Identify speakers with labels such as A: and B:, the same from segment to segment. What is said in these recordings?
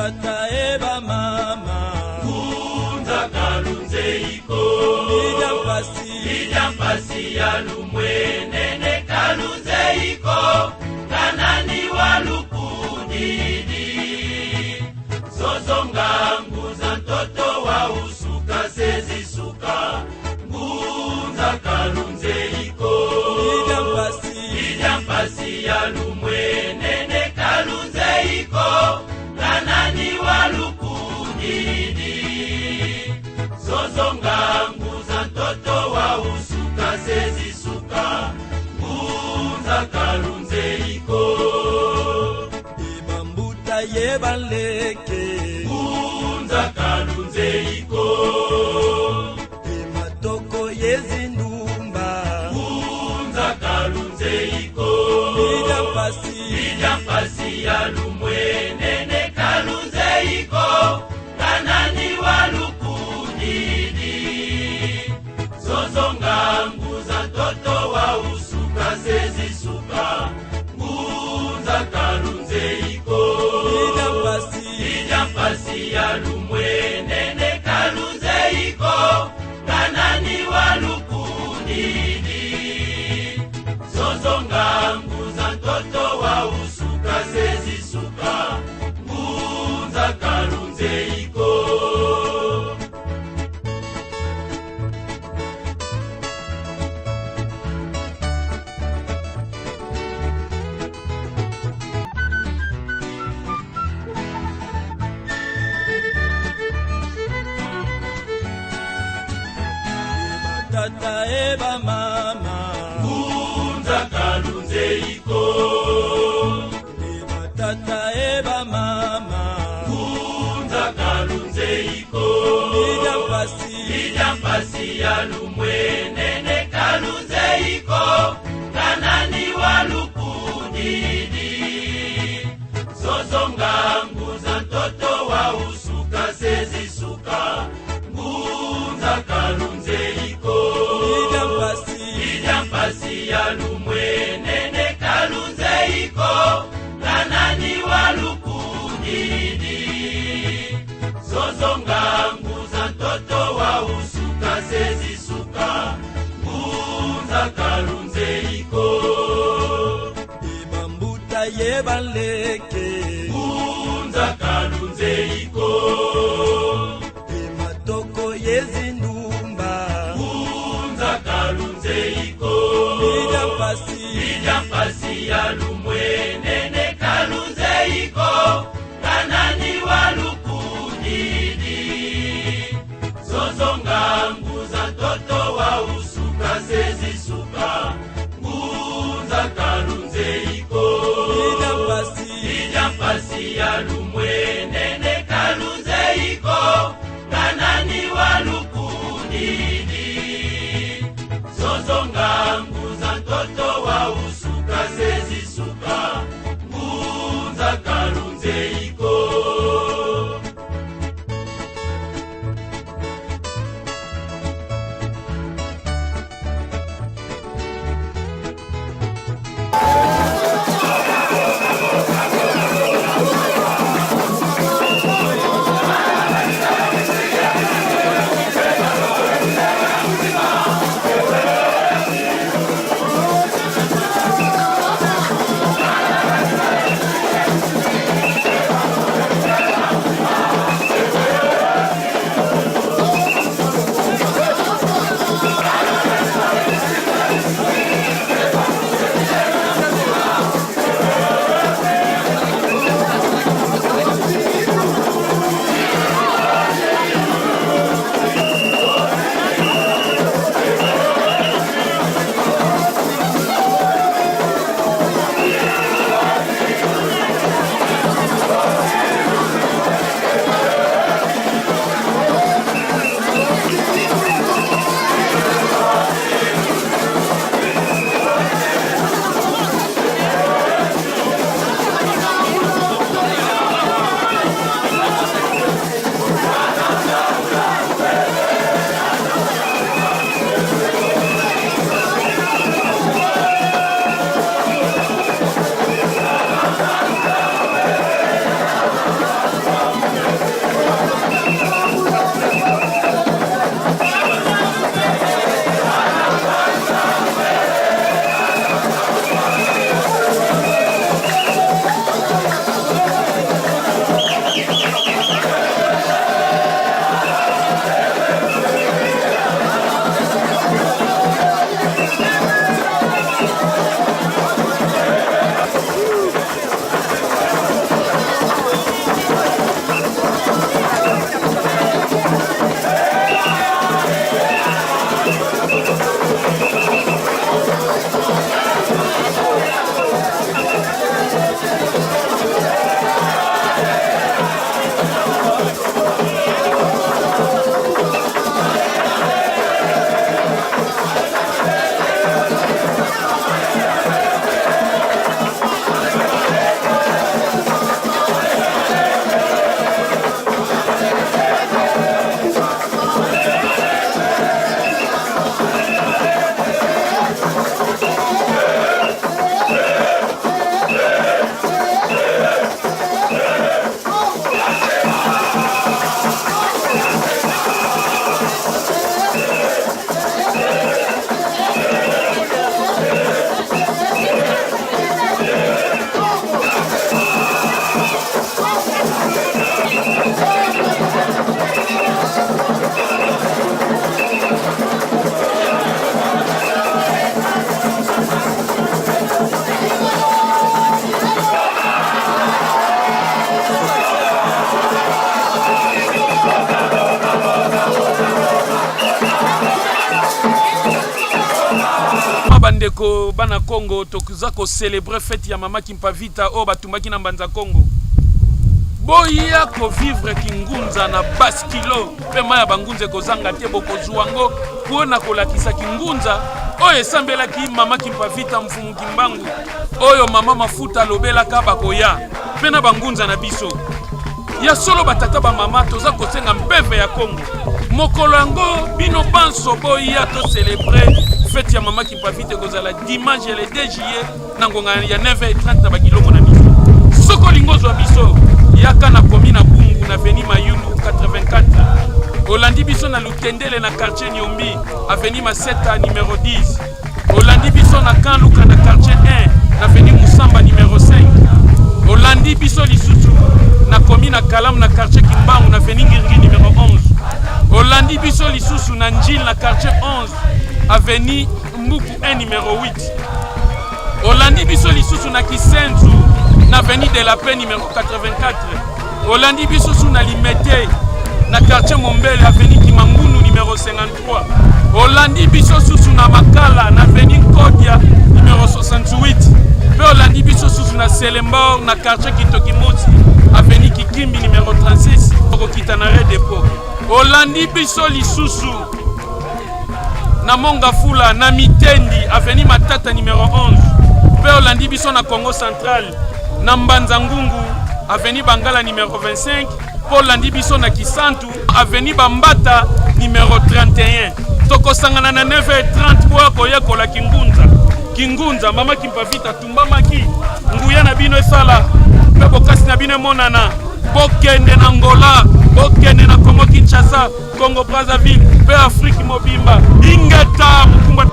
A: tata eba mama
B: Kunza kalunze iko Lija mpasi ya lumwenene kalunze iko Kanani walukudidi Zozonga nguza ntoto wa usuka sezisuka Ngunza kalunze iko Lija mpasi ya lumwenene kalunze iko Kanani walukudidi Zozonga nguza ntoto wa usuka sezisuka Ngunza kalunze iko
A: Ibambuta yebaleke
B: Ngunza kalunze iko
A: Imatoko yezindumba
B: Ngunza kalunze iko
A: Lija
B: mpasi ya lumwenene kalunze iko Kanani walukudidi Zozonga nguza ntoto wa usuka sezisuka Ngunza kalunze iko Lija mpasi ya lumwenene kalunze iko Kanani walukudidi Zozonga nguza ntoto wa usuka sezisuka Ngunza kalunze iko
A: tata eba mama
B: Ngunza kalunze iko
A: tata eba mama
B: Ngunza kalunze iko Lija mpasi ya lumwenene kalunze iko Kanani walukudidi Zozonga nguza ntoto wa usuka sezisuka Ngunza kalunze iko Lija mpasi ya lumwenene kalunze iko Kanani walukudidi Zozonga nguza ntoto wa usuka sezisuka Ngunza kalunze iko
A: Ibambuta yebaleke
B: Ngunza kalunze iko
A: Imatoko yezindumba
B: Ngunza kalunze iko Lija mpasi ya lumwenene kalunze iko Kanani walukudidi Zozonga nguza ntoto wa usuka sezisuka Ngunza kalunze iko Lija mpasi ya lumwenene kalunze iko Kanani walukudidi Zozonga nguza ntoto wa usuka sezisuka Ngunza kalunze iko
C: bandeko bana Congo tokuza ko célébrer fête ya mama Kimpavita o batumbaki na mbanza Congo. Boya ko vivre kingunza na baskilo pe maya bangunze kozanga te bokozwango kuona kolakisa kingunza oyo esambelaki mama Kimpavita mfumu Kimbangu oyo mama mafuta lobelaka bakoya pe na bangunza na biso ya solo batata ba mama toza kosenga mpeve ya Congo mokolo yango bino banso boya to célébrer fête ya mama Kimpavita kozala dimanche le 2 juillet na ngonga ya 9h30 ba kilombo na biso soko lingozo biso yaka na komi na Bungu na Avenue Mayulu 84 Olandi biso na Lukendele na quartier Nyombi Avenue Maseta numéro 10 Olandi biso na Kanluka na quartier 1 na Avenue Musamba numéro 5 Olandi biso lisusu na komi na Kalam na quartier Kimbangu na Avenue Ngirgi numéro 11 Olandi biso lisusu na Njil na quartier 11 Avenue Mbuku 1 numéro 8 Olandi biso lisusu na Kisenzu na Avenue de la Paix numéro 84 Olandi biso sous na Limete na quartier Mombele Avenue Kimangunu numéro 53 Olandi biso sous na Makala na Avenue Kodia numéro 68 pe Olandi biso sous na Selembor na quartier Kitokimoti Avenue Kikimbi numéro 36 okokita na Red Depot Olandi biso lisusu na Mongafula na Mitendi Avenue Matata numéro 11 pe Olandi biso na Congo Central na Mbanza Ngungu Avenue Bangala numéro 25 Paul Landi biso na Kisantu Avenue Bambata numéro 31 toko sangana na 9h30 po koya kola Kingunza mama Kimpavita tumbamaki nguya na bino esala pe bokasi na bino monana bokende na Angola bokende na Congo Kinshasa Congo Brazzaville pe Afrique mobimba ingeta mukumba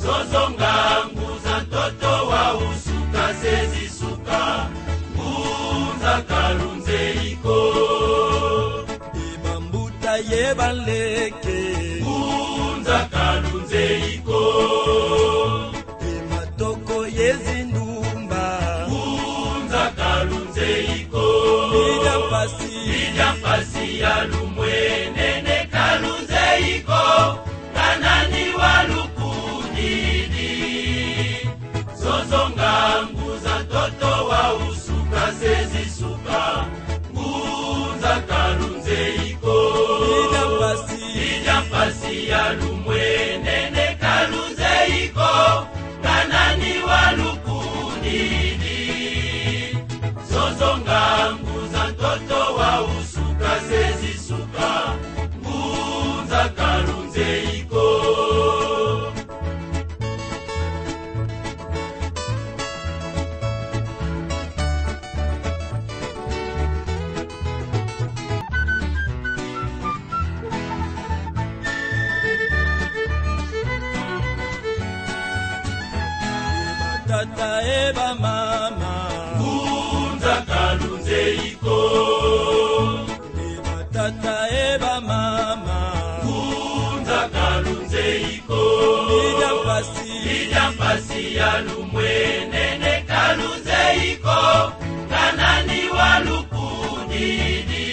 B: Zozonga nguza mtoto wa usuka sezi suka
A: batata eba mama
B: Ngunza kalunze iko
A: batata eba mama
B: Ngunza kalunze iko Lija mpasi ya lumwenene kalunze iko Kanani walukudidi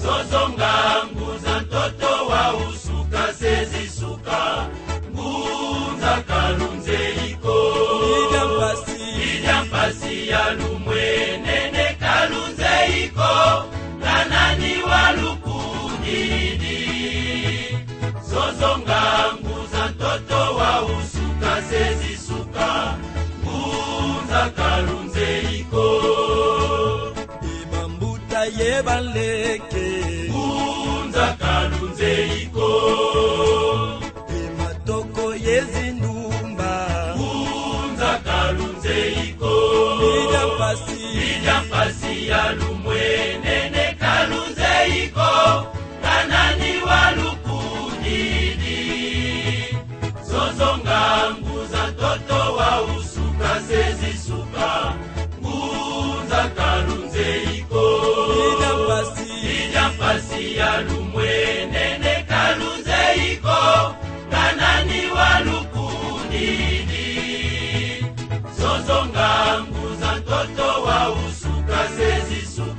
B: Zozonga nguza ntoto wa usuka sezisuka Ngunza kalunze iko Lija mpasi ya lumwenene kalunze iko Kanani walukudidi Zozonga nguza ntoto wa usuka sezisuka Ngunza kalunze iko
A: Ibambuta yebaleke
B: Ngunza kalunze iko
A: Imatoko yezindumba
B: Ngunza kalunze iko
A: Lija
B: mpasi ya lumwenene kalunze iko Kanani walukudidi Zozonga nguza ntoto wa usuka sezisuka Ngunza kalunze iko Lija mpasi ya lumwenene kalunze iko Kanani walukudidi Zozonga nguza ntoto wa usuka sezisuka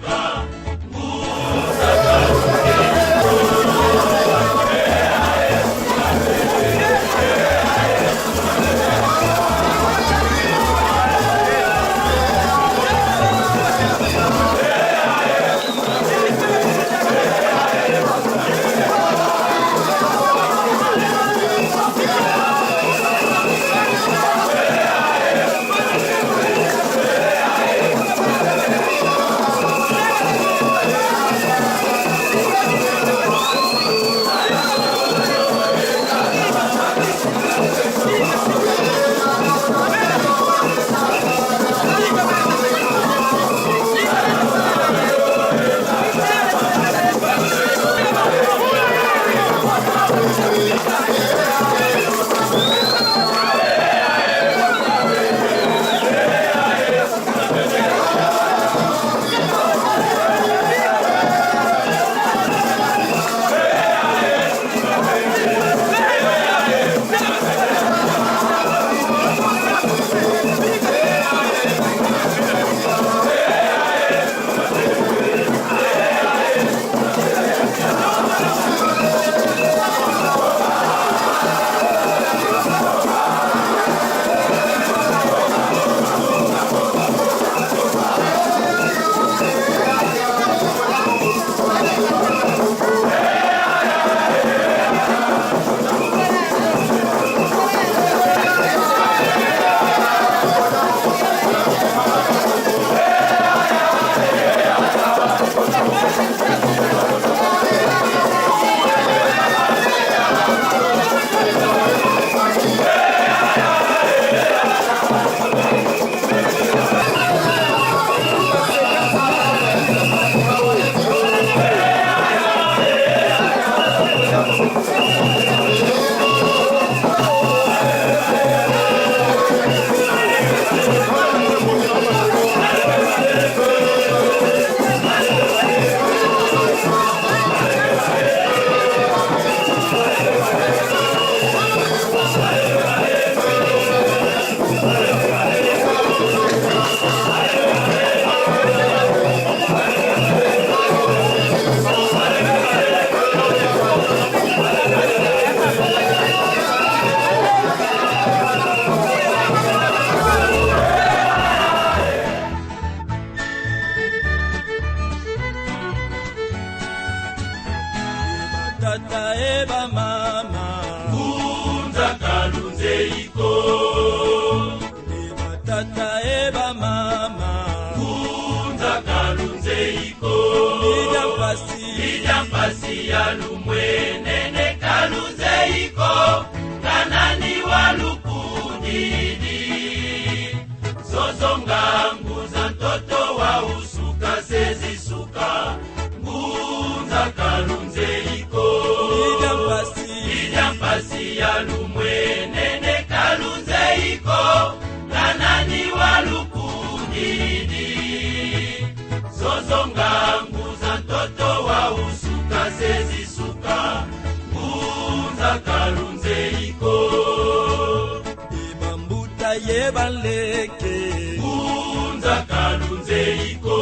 A: yayeba leke
B: Ngunza Kalunze iko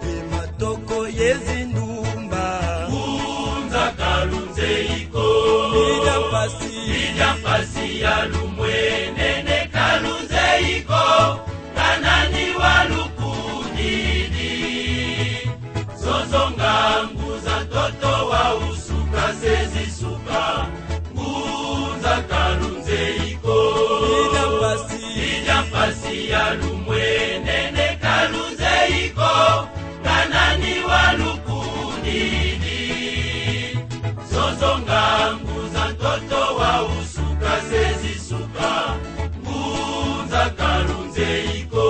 A: ematoko yezindumba
B: Ngunza Kalunze iko
A: Ija
B: pasi ya lumwe nene Kalunze iko kanani walukunini Zozonga nguza toto wa usuka sezi suka Ngunza Kalunze iko Ija pasi ya lumwe nene Kalunze iko kanani walukunini Zozonga nguza toto wa usuka sezi suka Ngunza Kalunze iko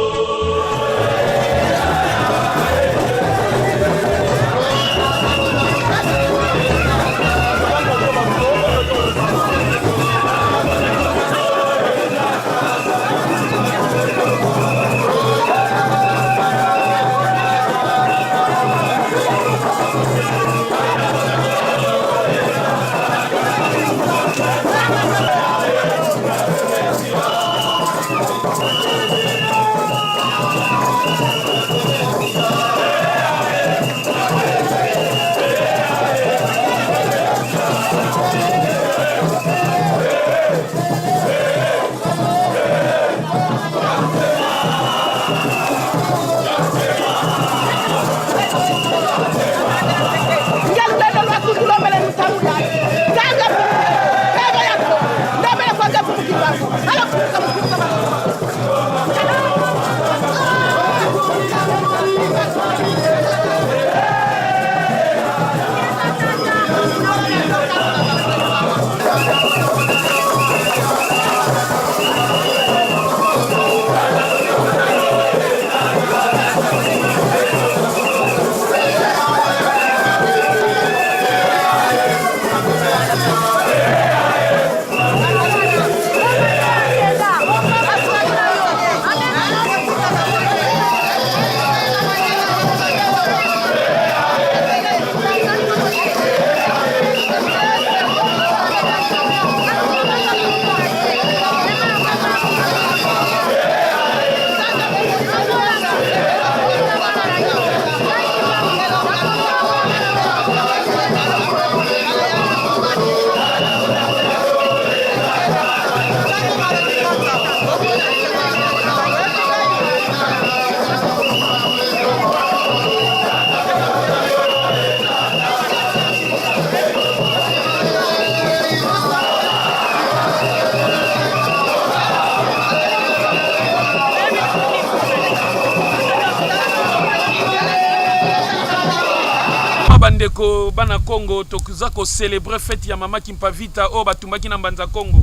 C: Bandeko bana Congo tokuza ko célébrer fête ya mama Kimpavita o batumbaki na mbanza Congo.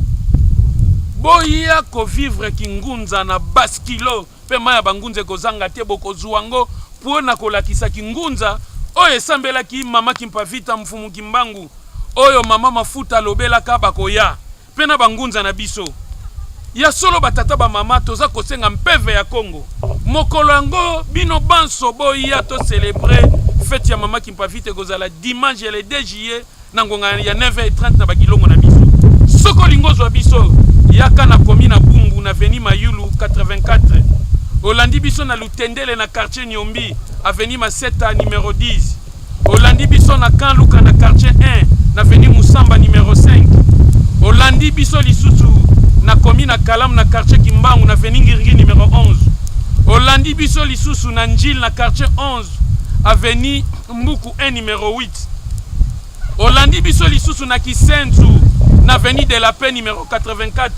C: Boya ko vivre kingunza na baskilo pe maya bangunze kozanga te boko zuwango pona kolakisa kingunza oyo esambelaki mama Kimpavita mfumu kimbangu oyo mama mafuta lobela ka bakoya pe na bangunza na biso. Ya solo batata ba mama toza kosenga mpeve ya Congo. Mokolo yango bino banso boya to célébrer fête ya mama Kimpavita kozala dimanche le 2 juillet na ngonga ya 9h30 na bakilongo na biso. Soko lingozwa biso yaka na komi na Bumbu na Avenue Mayulu 84. Olandi biso na Lutendele na quartier Nyombi Avenue Maseta numéro 10. Olandi biso na Kanluka na quartier 1 na Avenue Musamba numéro 5. Olandi biso lisusu na komi na Kalam na quartier Kimbangu na Avenue Ngirigi numéro 11. Olandi biso lisusu na Njil na quartier 11 Avenue Mbuku 1 numéro 8. Olandi biso lisusu na Kisenzu na Avenue de la Paix numéro 84.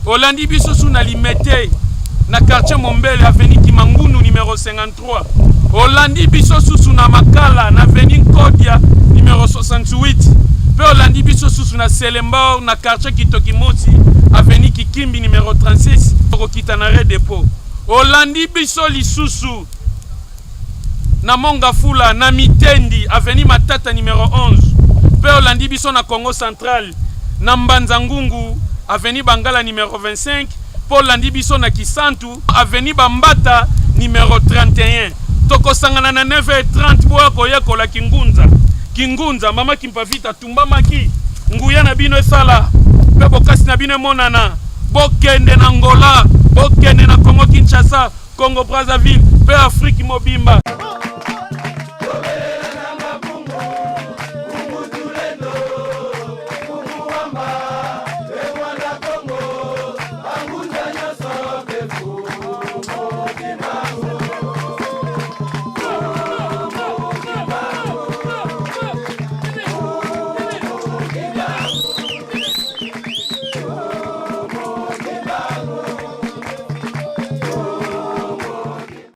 C: Olandi biso su na Limete na quartier Mombele Avenue Kimangunu numéro 53. Olandi biso susu na Makala na Avenue Kodia numéro 68. Pe olandi biso susu na Selembao na quartier Kitokimoti Avenue Kikimbi numéro 36 Rokita na Red Depot. Olandi biso lisusu na Mongafula na Mitendi Avenue Matata numéro 11. Pe olandi biso na Congo Central na Mbanza Ngungu Avenue Bangala numéro 25. Pe olandi biso na Kisantu Avenue Bambata numéro 31. Toko sangana na 9h30 boya koyekola Kingunza. Kingunza mama Kimpavita tumba maki nguya na bino esala pe bokasi na bino monana bokende na Angola, bokende na Congo Kinshasa, Congo Brazzaville, pe Afrique mobimba.